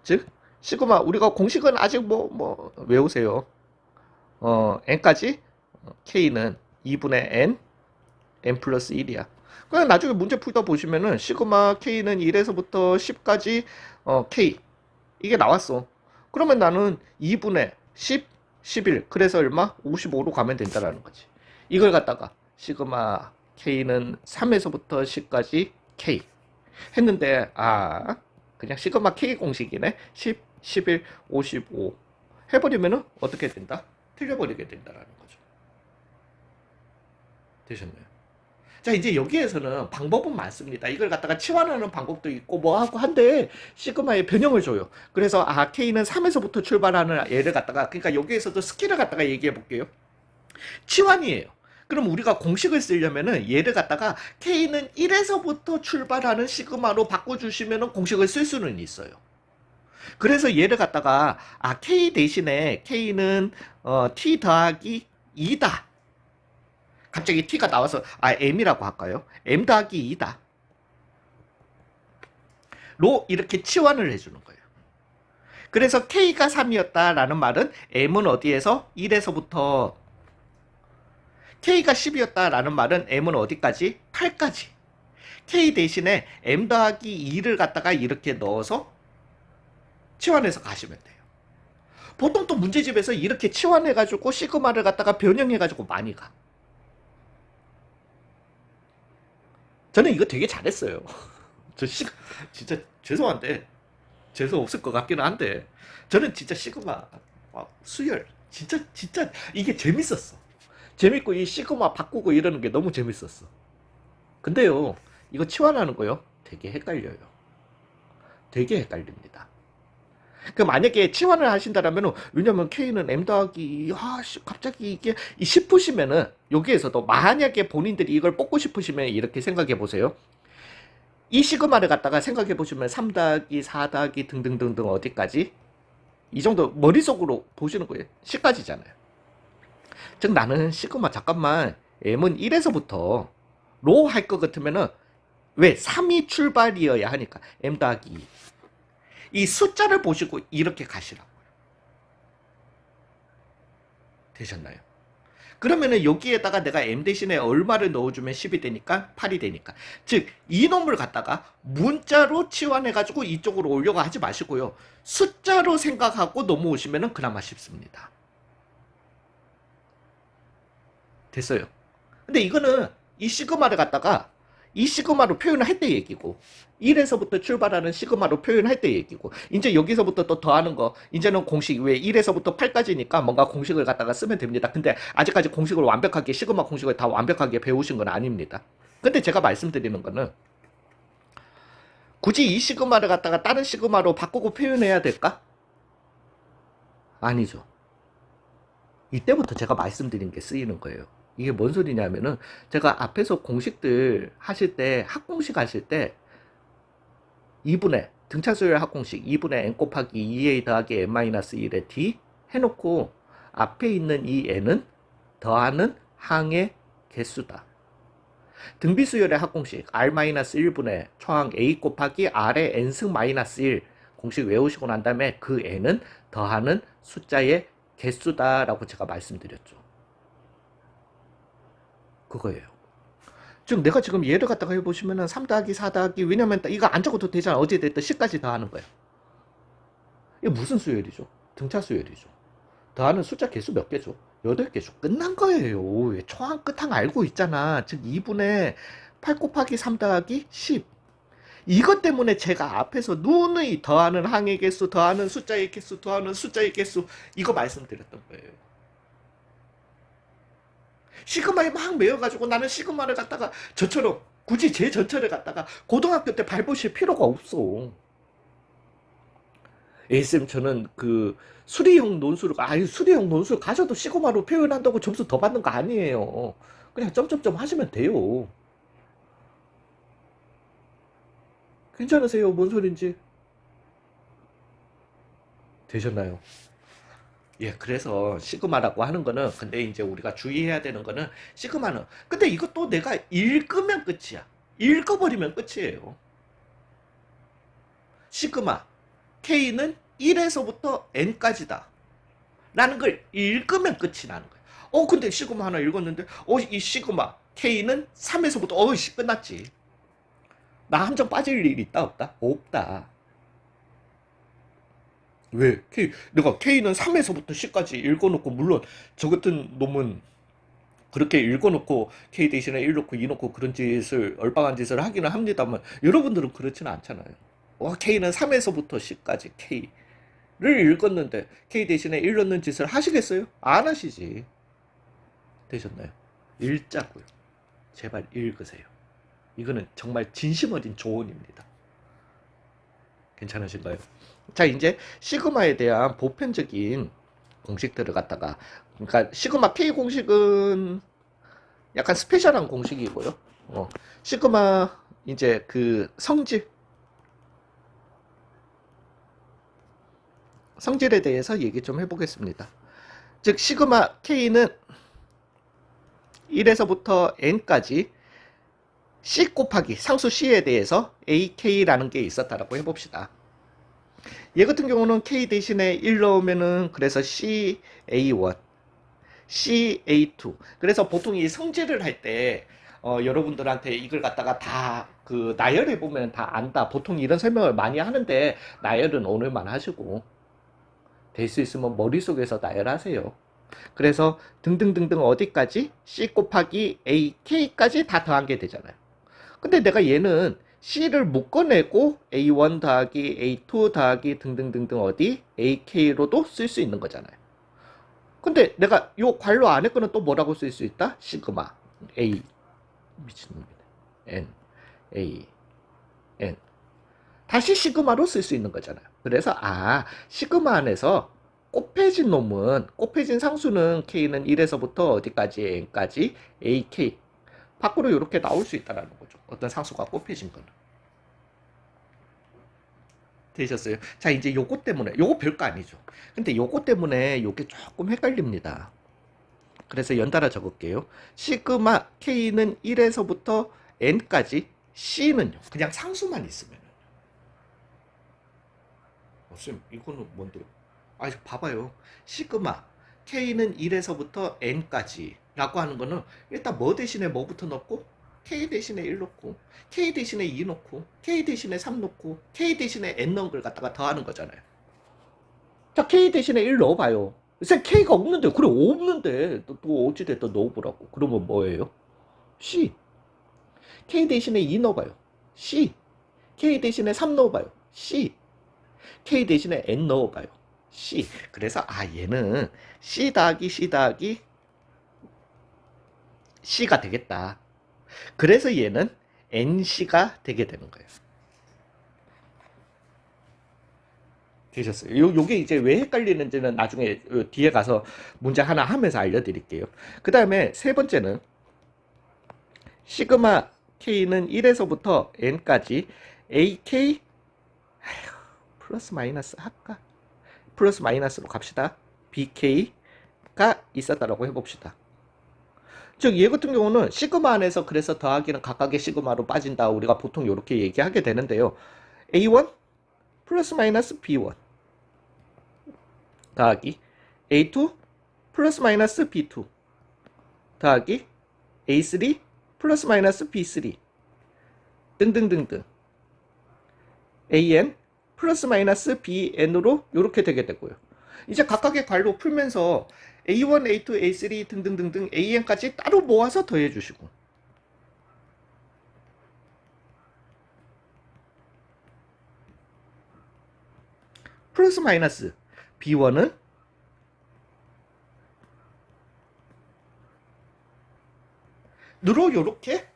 즉 시그마 우리가 공식은 아직 뭐 외우세요. n까지 K는 2분의 n 플러스 1이야. 그냥 나중에 문제 풀다 보시면은 시그마 K는 1에서부터 10까지 K 이게 나왔어. 그러면 나는 2분의 10, 11 그래서 얼마? 55로 가면 된다라는 거지. 이걸 갖다가 시그마 K는 3에서부터 10까지 K 했는데 아 그냥 시그마 K 공식이네. 10, 11, 55 해버리면은 어떻게 된다? 틀려버리게 된다라는 거죠. 되셨나요? 자 이제 여기에서는 방법은 많습니다. 이걸 갖다가 치환하는 방법도 있고 뭐하고 한데 시그마의 변형을 줘요. 그래서 아 K는 3에서부터 출발하는 얘를 갖다가 그러니까 여기에서도 스킬을 갖다가 얘기해 볼게요. 치환이에요. 그럼 우리가 공식을 쓰려면은 얘를 갖다가 K는 1에서부터 출발하는 시그마로 바꿔주시면은 공식을 쓸 수는 있어요. 그래서 얘를 갖다가 아 K 대신에 K는 T 더하기 2다. 갑자기 T가 나와서 아 M이라고 할까요? M 더하기 2다. 로 이렇게 치환을 해주는 거예요. 그래서 K가 3이었다라는 말은 M은 어디에서? 1에서부터 K가 10이었다라는 말은 M은 어디까지? 8까지. K 대신에 M 더하기 2를 갖다가 이렇게 넣어서 치환해서 가시면 돼요. 보통 또 문제집에서 이렇게 치환해가지고 시그마를 갖다가 변형해가지고 많이 가. 저는 이거 되게 잘했어요. 진짜 죄송한데 재수 없을 것 같기는 한데 저는 진짜 시그마 수열 진짜 이게 재밌었어. 재밌고 이 시그마 바꾸고 이러는 게 너무 재밌었어. 근데요 이거 치환하는 거요 되게 헷갈려요. 되게 헷갈립니다. 그 만약에 치환을 하신다라면 왜냐면 K는 M 더하기 갑자기 이게 싶으시면은 여기에서도 만약에 본인들이 이걸 뽑고 싶으시면 이렇게 생각해 보세요. 이 시그마를 갖다가 생각해 보시면 3 더하기 4 더하기 등등등등 어디까지 이 정도 머릿속으로 보시는 거예요. 10까지잖아요. 즉 나는 시그마 잠깐만 M은 1에서부터 로 할 것 같으면은 왜 3이 출발이어야 하니까 M 더하기 2 이 숫자를 보시고 이렇게 가시라고요. 되셨나요? 그러면은 여기에다가 내가 M 대신에 얼마를 넣어주면 10이 되니까 8이 되니까 즉 이놈을 갖다가 문자로 치환해가지고 이쪽으로 올려가 하지 마시고요. 숫자로 생각하고 넘어오시면은 그나마 쉽습니다. 됐어요. 근데 이거는 이 시그마를 갖다가 이 시그마로 표현을 할 때 얘기고 1에서부터 출발하는 시그마로 표현할 때 얘기고 이제 여기서부터 또 더하는 거 이제는 공식 왜 1에서부터 8까지니까 뭔가 공식을 갖다가 쓰면 됩니다. 근데 아직까지 공식을 완벽하게 시그마 공식을 다 완벽하게 배우신 건 아닙니다. 근데 제가 말씀드리는 거는 굳이 이 시그마를 갖다가 다른 시그마로 바꾸고 표현해야 될까? 아니죠. 이때부터 제가 말씀드린 게 쓰이는 거예요. 이게 뭔 소리냐면은 제가 앞에서 공식들 하실 때 합공식 하실 때 2분의 등차수열 합공식 2분의 n 곱하기 2a 더하기 n-1의 d 해놓고 앞에 있는 이 n은 더하는 항의 개수다. 등비수열의 합공식 r-1분의 초항 a 곱하기 r의 n승 -1 공식 외우시고 난 다음에 그 n은 더하는 숫자의 개수다라고 제가 말씀드렸죠. 그거예요. 즉 내가 지금 예를 갖다가 해보시면은 3 더하기 4 더하기 왜냐면 이거 안 적어도 되잖아. 어제 됐든 10까지 더하는 거야. 이게 무슨 수열이죠? 등차 수열이죠. 더하는 숫자 개수 몇 개죠? 8개죠. 끝난 거예요. 왜 초항 끝항 알고 있잖아. 즉 2분의 8 곱하기 3 더하기 10. 이것 때문에 제가 앞에서 누누이 더하는 항의 개수, 더하는 숫자의 개수, 더하는 숫자의 개수 이거 말씀드렸던 거예요. 시그마에 막 매여가지고 나는 시그마를 갖다가 저처럼 굳이 제 전철에 갖다가 고등학교 때 밟으실 필요가 없어. ASM 저는 그 수리형 논술을 수리형 논술 가져도 시그마로 표현한다고 점수 더 받는 거 아니에요. 그냥 점점점 하시면 돼요. 괜찮으세요? 뭔 소린지 되셨나요? 예, 그래서 시그마라고 하는 거는 근데 이제 우리가 주의해야 되는 거는 시그마는 근데 이것도 내가 읽으면 끝이야. 읽어버리면 끝이에요. 시그마 K는 1에서부터 N까지다 라는 걸 읽으면 끝이 나는 거야. 근데 시그마 하나 읽었는데 이 시그마 K는 3에서부터 끝났지. 나 함정 빠질 일 있다 없다? 없다. 왜? 내가 K는 3에서부터 10까지 읽어놓고, 물론 저 같은 놈은 그렇게 읽어놓고 K 대신에 1 넣고 2 넣고 그런 짓을, 얼빵한 짓을 하기는 합니다만, 여러분들은 그렇지는 않잖아요. K는 3에서부터 10까지 K를 읽었는데 K 대신에 1 넣는 짓을 하시겠어요? 안 하시지. 되셨나요? 읽자고요. 제발 읽으세요. 이거는 정말 진심 어린 조언입니다. 괜찮으신가요? 자, 이제 시그마에 대한 보편적인 공식들을 갖다가, 그러니까 시그마 K 공식은 약간 스페셜한 공식이고요. 시그마 이제 그 성질에 대해서 얘기 좀 해보겠습니다. 즉 시그마 K는 1에서부터 N까지 C 곱하기 상수 C에 대해서 AK라는 게 있었다라고 해봅시다. 얘 같은 경우는 K 대신에 1 넣으면은 그래서 CA1, CA2. 그래서 보통 이 성질을 할 때 여러분들한테 이걸 갖다가 다 그 나열해 보면 다 안다. 보통 이런 설명을 많이 하는데 나열은 오늘만 하시고 될 수 있으면 머릿속에서 나열하세요. 그래서 등등등등 어디까지 C 곱하기 AK까지 다 더한 게 되잖아요. 근데 내가 얘는 C를 묶어내고 A1 더하기 A2 더하기 등등등등 어디 AK로도 쓸 수 있는 거잖아요. 근데 내가 요 괄호 안에 거는 또 뭐라고 쓸 수 있다? 시그마 A 미친놈이네. N A N 다시 시그마로 쓸 수 있는 거잖아요. 그래서 시그마 안에서 곱해진 놈은, 곱해진 상수는 K는 1에서부터 어디까지 N까지 AK 밖으로 이렇게 나올 수 있다는 거죠. 어떤 상수가 곱해진 거는. 되셨어요? 자, 이제 요거 때문에, 요거 별거 아니죠. 근데 요거 때문에 요게 조금 헷갈립니다. 그래서 연달아 적을게요. 시그마 K는 1에서부터 N까지, C는요, 그냥 상수만 있으면. 쌤, 이거는 뭔데요? 봐봐요. 시그마 K는 1에서부터 N까지 라고 하는 거는 일단 뭐 대신에 뭐부터 넣고 K 대신에 1 넣고 K 대신에 2 넣고 K 대신에 3 넣고 K 대신에 N 넣은 걸 갖다가 더하는 거잖아요. 자, K 대신에 1 넣어봐요. 쌤, K가 없는데. 그래, 없는데 또 어찌됐든 넣어보라고. 그러면 뭐예요? C. K 대신에 2 넣어봐요. C. K 대신에 3 넣어봐요. C. K 대신에 N 넣어봐요. C. 그래서 얘는 C 더하기 C 더하기 C가 되겠다. 그래서 얘는 NC가 되게 되는 거예요. 되셨어요? 요게 이제 왜 헷갈리는지는 나중에 뒤에 가서 문제 하나 하면서 알려드릴게요. 그 다음에 세 번째는 시그마 K는 1에서부터 N까지 AK 플러스 마이너스 할까? 플러스 마이너스로 갑시다. BK가 있었다라고 해봅시다. 즉 얘 같은 경우는 시그마 안에서 그래서 더하기는 각각의 시그마로 빠진다. 우리가 보통 이렇게 얘기하게 되는데요. A1 플러스 마이너스 B1 더하기 A2 플러스 마이너스 B2 더하기 A3 플러스 마이너스 B3 등등등등 AN 플러스 마이너스 BN으로 이렇게 되게 되고요. 이제 각각의 괄호 풀면서 A1, A2, A3 등등등등 AN까지 따로 모아서 더해 주시고 플러스 마이너스 B1은 누로 요렇게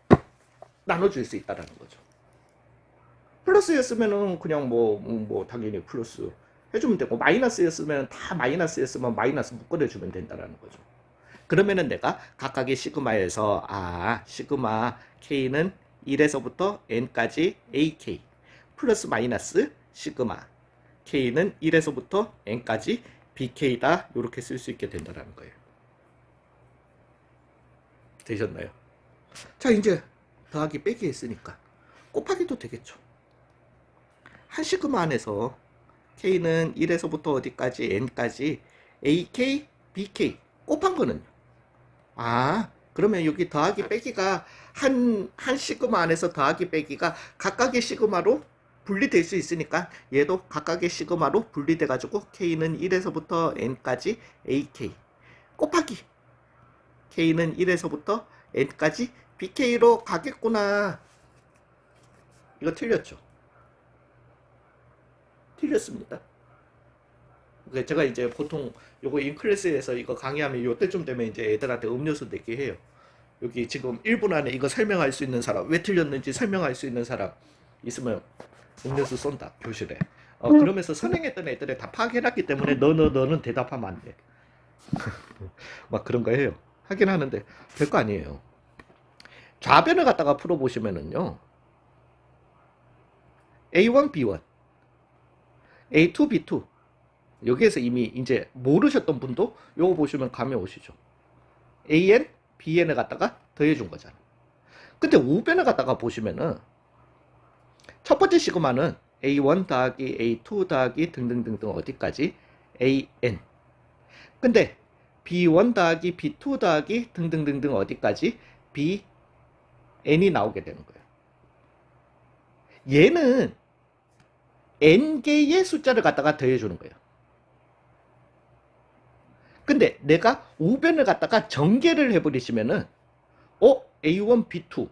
나눠줄 수 있다라는 거죠. 플러스였으면은 그냥 뭐 당연히 플러스 해주면 되고, 마이너스였으면 다 마이너스였으면 마이너스 묶어내주면 된다라는 거죠. 그러면은 내가 각각의 시그마에서 시그마 K는 1에서부터 N까지 AK 플러스 마이너스 시그마 K는 1에서부터 N까지 BK다, 이렇게 쓸 수 있게 된다라는 거예요. 되셨나요? 자, 이제 더하기 빼기 했으니까 곱하기도 되겠죠. 한 시그마 안에서 K는 1에서부터 어디까지 N까지 AK, BK 곱한 거는요. 그러면 여기 더하기 빼기가 한 시그마 안에서 더하기 빼기가 각각의 시그마로 분리될 수 있으니까 얘도 각각의 시그마로 분리돼 가지고 K는 1에서부터 N까지 AK 곱하기 K는 1에서부터 N까지 BK로 가겠구나. 이거 틀렸죠? 틀렸습니다. 제가 이제 보통 요거 인클래스에서 이거 강의하면 요때쯤 되면 이제 애들한테 음료수 내게 해요. 여기 지금 1분 안에 이거 설명할 수 있는 사람, 왜 틀렸는지 설명할 수 있는 사람 있으면 음료수 쏜다, 교실에. 그러면서 선행했던 애들이 다 파악해놨기 때문에 너는 대답하면 안 돼. 막 그런 거 해요. 하긴 하는데 별거 아니에요. 좌변을 갖다가 풀어보시면은요, A1, B1, A2, B2 여기에서 이미 이제 모르셨던 분도 요거 보시면 감이 오시죠. AN, BN을 갖다가 더해준 거잖아. 근데 우변을 갖다가 보시면은 첫 번째 시그마는 A1 더하기 A2 더하기 등등등등 어디까지 AN. 근데 B1 더하기 B2 더하기 등등등등 어디까지 BN이 나오게 되는 거예요. 얘는 N개의 숫자를 갖다가 더해주는 거예요. 근데 내가 우변을 갖다가 전개를 해버리시면은 A1, B2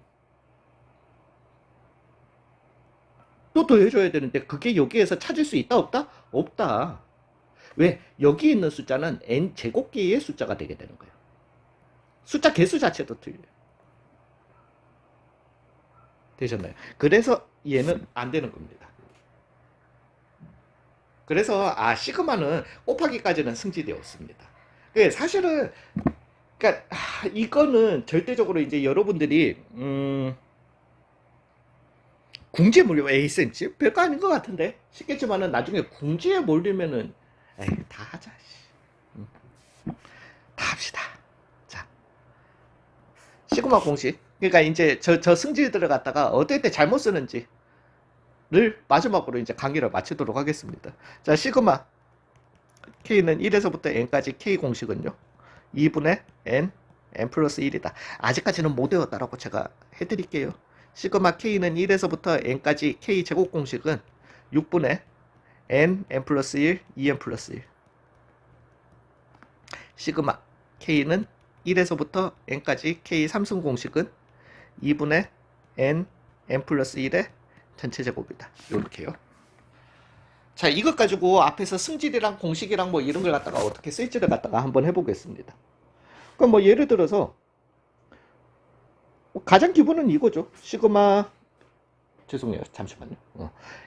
또 더해줘야 되는데 그게 여기에서 찾을 수 있다 없다? 없다. 왜? 여기 있는 숫자는 N 제곱개의 숫자가 되게 되는 거예요. 숫자 개수 자체도 틀려요. 되셨나요? 그래서 얘는 안 되는 겁니다. 그래서 시그마는 곱하기까지는 승지되었습니다. 사실은 그러니까 이거는 절대적으로 이제 여러분들이 궁지에 몰리면 에이센치 별거 아닌 것 같은데 싶겠지만은 나중에 궁지에 몰리면은 다 하자. 다 합시다. 자, 시그마 공식. 그러니까 이제 저 승질들을 갖다가 어떨 때 잘못 쓰는지를 마지막으로 이제 강의를 마치도록 하겠습니다. 자, 시그마 K는 1에서부터 N까지 K 공식은요 2분의 N 플러스 1이다. 아직까지는 못 외웠다라고 제가 해드릴게요. 시그마 K는 1에서부터 N까지 K 제곱 공식은 6분의 N 플러스 1 2N 플러스 1. 시그마 K는 1에서부터 N까지 K 삼승 공식은 2분의 N 플러스 1의 전체 제곱이다. 요렇게요. 자, 이것 가지고 앞에서 승질이랑 공식이랑 뭐 이런 걸 갖다가 어떻게 쓸지를 갖다가 한번 해보겠습니다. 그럼 뭐 예를 들어서 가장 기본은 이거죠. 시그마 죄송해요. 잠시만요.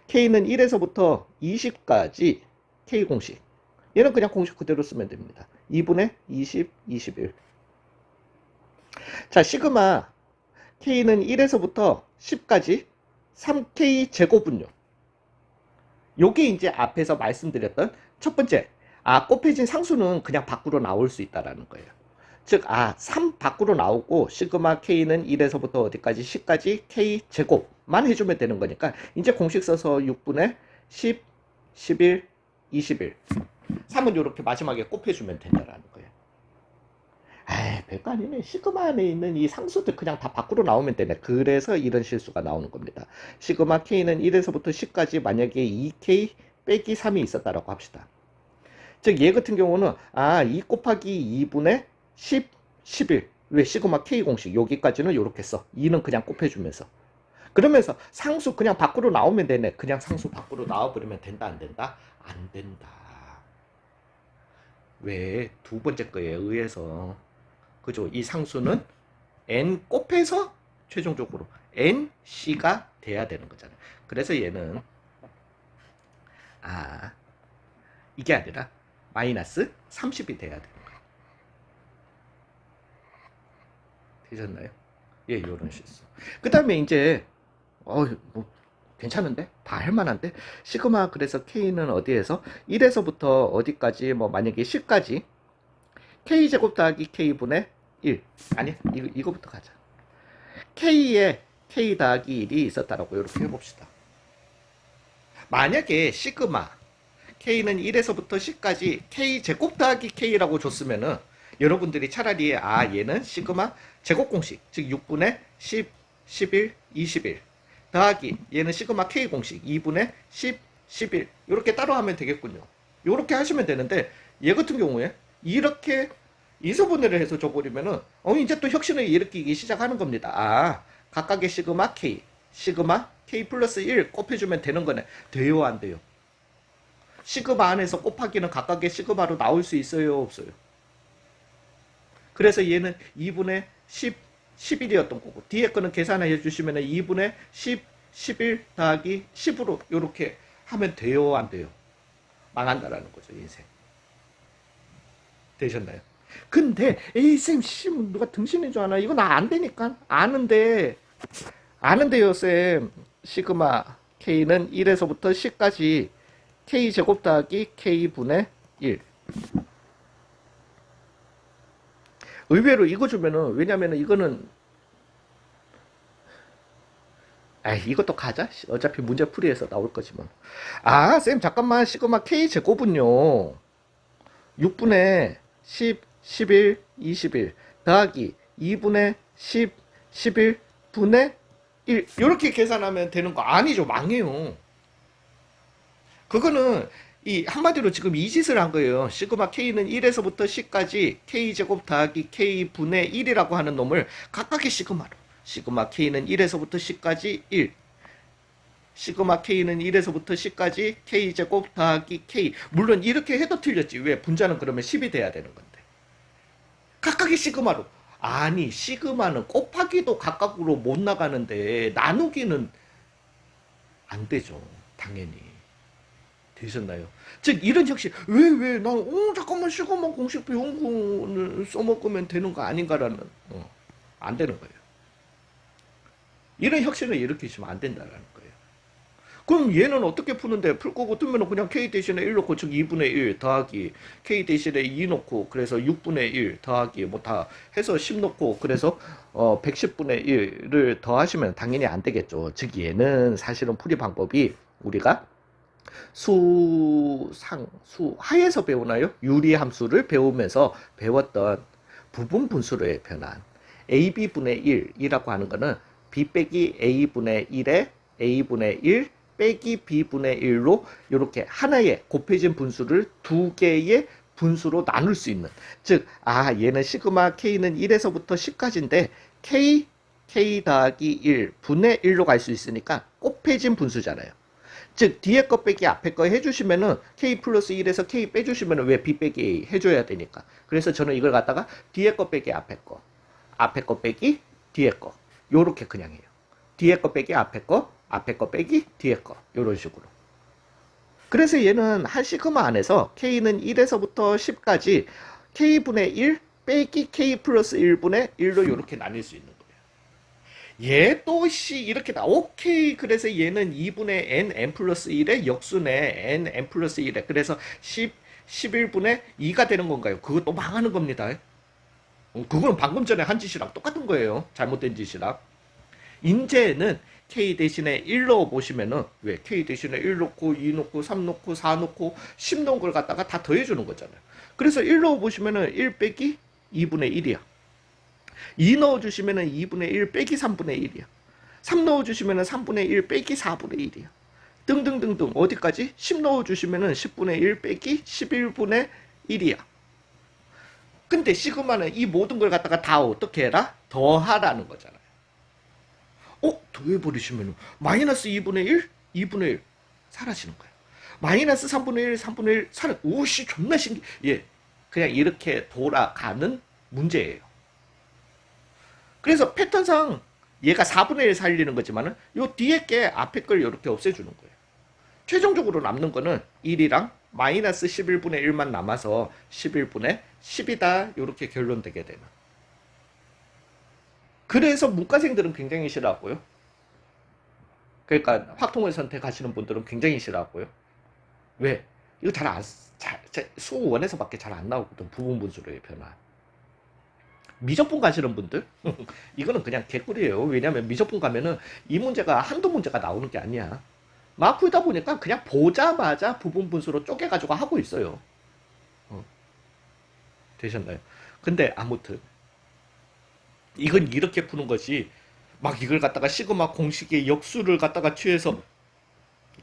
K는 1에서부터 20까지 K 공식. 얘는 그냥 공식 그대로 쓰면 됩니다. 2분의 20, 21. 자, 시그마 K는 1에서부터 10까지 3K 제곱은요. 요게 이제 앞에서 말씀드렸던 첫 번째, 곱해진 상수는 그냥 밖으로 나올 수 있다라는 거예요. 즉, 3 밖으로 나오고 시그마 K는 1에서부터 어디까지 10까지 K 제곱만 해주면 되는 거니까 이제 공식 써서 6분의 10, 11, 21. 3은 이렇게 마지막에 곱해주면 된다라는 거예요. 별거 아니네. 시그마 안에 있는 이 상수들 그냥 다 밖으로 나오면 되네. 그래서 이런 실수가 나오는 겁니다. 시그마 K는 1에서부터 10까지 만약에 2K 빼기 3이 있었다라고 합시다. 즉, 얘 같은 경우는 2 곱하기 2분의 10, 11. 왜? 시그마 K 공식 여기까지는 이렇게 써. 2는 그냥 곱해주면서. 그러면서 상수 그냥 밖으로 나오면 되네. 그냥 상수 밖으로 나와버리면 된다 안 된다? 안 된다. 왜? 두 번째 거에 의해서 그죠? 이 상수는 n 곱해서 최종적으로 nc가 돼야 되는 거잖아요. 그래서 얘는 이게 아니라 마이너스 30이 돼야 되는 거예요. 되셨나요? 예, 요런 식으로. 그 다음에 이제 뭐 괜찮은데? 다 할만한데? 시그마 그래서 K는 어디에서? 1에서부터 어디까지? 뭐 만약에 10까지 K제곱 더하기 K분의 1 아니 이거부터 가자. K에 K 더하기 1이 있었다라고 이렇게 해봅시다. 만약에 시그마 K는 1에서부터 10까지 K제곱 더하기 K라고 줬으면은 여러분들이 차라리 얘는 시그마 제곱공식 즉 6분의 10, 11, 21 더하기 얘는 시그마 K 공식 2분의 10, 11 이렇게 따로 하면 되겠군요. 이렇게 하시면 되는데 얘 같은 경우에 이렇게 이소분해를 해서 줘버리면은 이제 또 혁신을 일으키기 시작하는 겁니다. 각각의 시그마 K 플러스 1 곱해주면 되는 거네. 돼요 안 돼요? 시그마 안에서 곱하기는 각각의 시그마로 나올 수 있어요 없어요? 그래서 얘는 2분의 10, 11이었던 거고 뒤에 거는 계산해 주시면 2분의 10, 11 더하기 10으로 이렇게 하면 돼요 안 돼요? 망한다라는 거죠 인생. 되셨나요? 근데 쌤 누가 등신인 줄 아나? 이거 나 안 되니까 아는데요 쌤. 시그마 K는 1에서부터 10까지 K제곱 더하기 K분의 1 의외로 이거 주면은 왜냐면은 이거는 이것도 가자. 어차피 문제풀이에서 나올 거지만. 쌤 잠깐만 시그마 K제곱은요 6분의 10, 11, 21 더하기 2분의 10, 11분의 1 이렇게 계산하면 되는 거 아니죠. 망해요. 그거는 한마디로 지금 이 짓을 한 거예요. 시그마 K는 1에서부터 10까지 K제곱 더하기 K분의 1이라고 하는 놈을 각각의 시그마로 시그마 K는 1에서부터 10까지 1 시그마 K는 1에서부터 10까지 K제곱 더하기 K 물론 이렇게 해도 틀렸지. 왜? 분자는 그러면 10이 돼야 되는 건데 각각의 시그마로 아니 시그마는 곱하기도 각각으로 못 나가는데 나누기는 안 되죠. 당연히. 되셨나요? 즉 이런 혁신 왜 난 잠깐만 시그마 공식 배운 거를 써먹으면 되는 거 아닌가라는 안 되는 거예요. 이런 혁신을 일으키시면 안 된다라는 거예요. 그럼 얘는 어떻게 푸는데? 풀 거고 뜨면 그냥 K 대신에 1 넣고 즉 2분의 1 더하기 K 대신에 2 넣고 그래서 6분의 1 더하기 뭐 다 해서 10 넣고 그래서 110분의 1을 더하시면 당연히 안 되겠죠. 즉 얘는 사실은 풀이 방법이 우리가 하에서 배우나요? 유리함수를 배우면서 배웠던 부분 분수로의 변환 AB분의 1이라고 하는 거는 B 빼기 A분의 1에 A분의 1 빼기 B분의 1로 이렇게 하나의 곱해진 분수를 두 개의 분수로 나눌 수 있는 즉 얘는 시그마 K는 1에서부터 10까지인데 K 더하기 1 분의 1로 갈 수 있으니까 곱해진 분수잖아요. 즉 뒤에 거 빼기 앞에 거 해주시면은 K 플러스 1에서 K 빼주시면은 왜 B 빼기 A 해줘야 되니까. 그래서 저는 이걸 갖다가 뒤에 거 빼기 앞에 거 빼기 뒤에 거 요렇게 그냥 해요. 뒤에 거 빼기 앞에 거 빼기 뒤에 거 요런 식으로. 그래서 얘는 한 시그마 안에서 K는 1에서부터 10까지 K분의 1 빼기 K 플러스 1분의 1로 요렇게 나뉠 수 있는 거예요. 얘 또 이렇게 오케이. 그래서 얘는 2분의 n 플러스 1의 역수네. n 플러스 1에 그래서 11분의 2가 되는 건가요? 그것도 망하는 겁니다. 그건 방금 전에 한 짓이랑 똑같은 거예요. 잘못된 짓이랑. 인제는 K 대신에 1 넣어보시면은 왜? K 대신에 1 넣고 2 넣고 3 넣고 4 넣고 10 넣은 걸 갖다가 다 더해주는 거잖아요. 그래서 1 넣어보시면은 1 빼기 2분의 1이야. 2 넣어주시면은 2분의 1 빼기 3분의 1이야. 3 넣어주시면은 3분의 1 빼기 4분의 1이야. 등등등등 어디까지? 10 넣어주시면은 10분의 1 빼기 11분의 1이야. 근데 시그마는 이 모든 걸 갖다가 다 어떻게 해라? 더하라는 거잖아요. 더해버리시면 마이너스 2분의 1, 2분의 1 사라지는 거예요. 마이너스 3분의 1, 3분의 1 오씨 존나 신기. 예, 그냥 이렇게 돌아가는 문제예요. 그래서 패턴상 얘가 4분의 1 살리는 거지만은 요 뒤에 게 앞에 걸 이렇게 없애주는 거예요. 최종적으로 남는 거는 1이랑 마이너스 11분의 1만 남아서 11분의 10이다 이렇게 결론되게 되는. 그래서 문과생들은 굉장히 싫어하고요. 그러니까 확통을 선택하시는 분들은 굉장히 싫어하고요. 왜? 이거 수원에서밖에 잘 안 나오거든. 부분분수로의 변화. 미적분 가시는 분들 이거는 그냥 개꿀이에요. 왜냐면 미적분 가면은 이 문제가 한두 문제가 나오는 게 아니야. 막 풀다 보니까 그냥 보자마자 부분분수로 쪼개가지고 하고 있어요. 되셨나요? 근데 아무튼 이건 이렇게 푸는 것이 막 이걸 갖다가 시그마 공식의 역수를 갖다가 취해서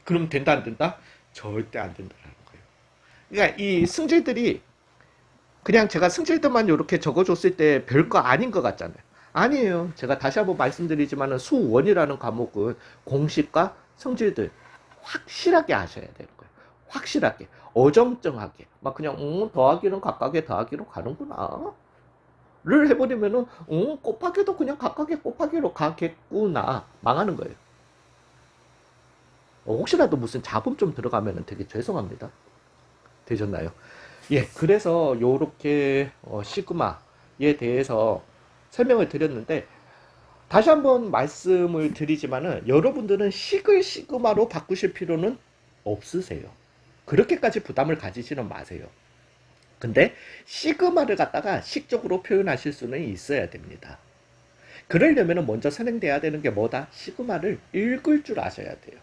그럼 된다 안 된다? 절대 안 된다라는 거예요. 그러니까 이 승질들이 그냥 제가 승질들만 이렇게 적어줬을 때 별거 아닌 것 같잖아요. 아니에요. 제가 다시 한번 말씀드리지만 수원이라는 과목은 공식과 성질들 확실하게 하셔야 되는 거예요. 확실하게. 어정쩡하게. 막 그냥 더하기는 각각의 더하기로 가는구나. 를 해버리면은 곱하기도 그냥 각각의 곱하기로 가겠구나. 망하는 거예요. 혹시라도 무슨 잡음 좀 들어가면 되게 죄송합니다. 되셨나요? 예, 그래서 요렇게 시그마에 대해서 설명을 드렸는데 다시 한번 말씀을 드리지만은 여러분들은 식을 시그마로 바꾸실 필요는 없으세요. 그렇게까지 부담을 가지지는 마세요. 근데 시그마를 갖다가 식적으로 표현하실 수는 있어야 됩니다. 그러려면 먼저 선행돼야 되는 게 뭐다? 시그마를 읽을 줄 아셔야 돼요.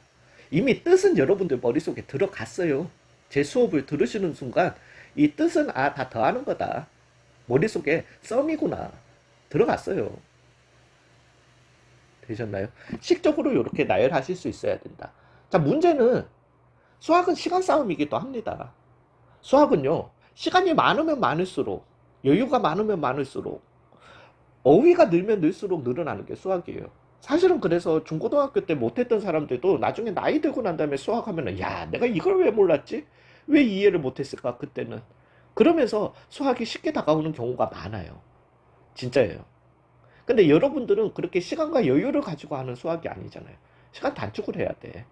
이미 뜻은 여러분들 머릿속에 들어갔어요. 제 수업을 들으시는 순간 이 뜻은 다 더하는 거다. 머릿속에 썸이구나. 들어갔어요. 되셨나요? 식적으로 이렇게 나열하실 수 있어야 된다. 자, 문제는 수학은 시간 싸움이기도 합니다. 수학은요, 시간이 많으면 많을수록, 여유가 많으면 많을수록, 어휘가 늘면 늘수록 늘어나는 게 수학이에요. 사실은 그래서 중고등학교 때 못했던 사람들도 나중에 나이 들고 난 다음에 수학하면은, 야, 내가 이걸 왜 몰랐지? 왜 이해를 못했을까, 그때는? 그러면서 수학이 쉽게 다가오는 경우가 많아요. 진짜예요. 근데 여러분들은 그렇게 시간과 여유를 가지고 하는 수학이 아니잖아요. 시간 단축을 해야 돼.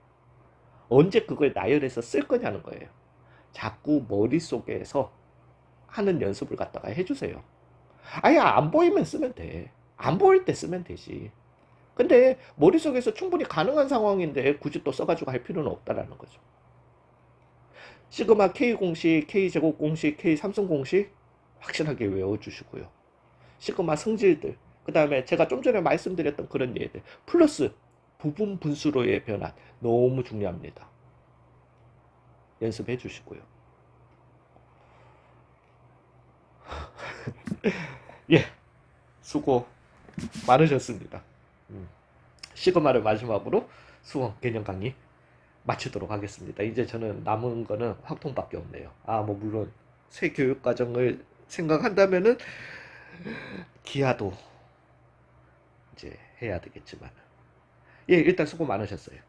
언제 그걸 나열해서 쓸 거냐는 거예요. 자꾸 머릿속에서 하는 연습을 갖다가 해주세요. 아예 안 보이면 쓰면 돼. 안 보일 때 쓰면 되지. 근데 머릿속에서 충분히 가능한 상황인데 굳이 또 써가지고 할 필요는 없다라는 거죠. 시그마 K 공식, K 제곱 공식, K 삼성 공식 확실하게 외워주시고요. 시그마 성질들, 그 다음에 제가 좀 전에 말씀드렸던 그런 예들, 플러스 부분 분수로의 변환 너무 중요합니다. 연습해 주시고요. 예, 수고 많으셨습니다. 시그마를 마지막으로 수원 개념 강의 마치도록 하겠습니다. 이제 저는 남은 거는 확통밖에 없네요. 뭐 물론 새 교육 과정을 생각한다면은 기하도 이제 해야 되겠지만, 예, 일단 수고 많으셨어요.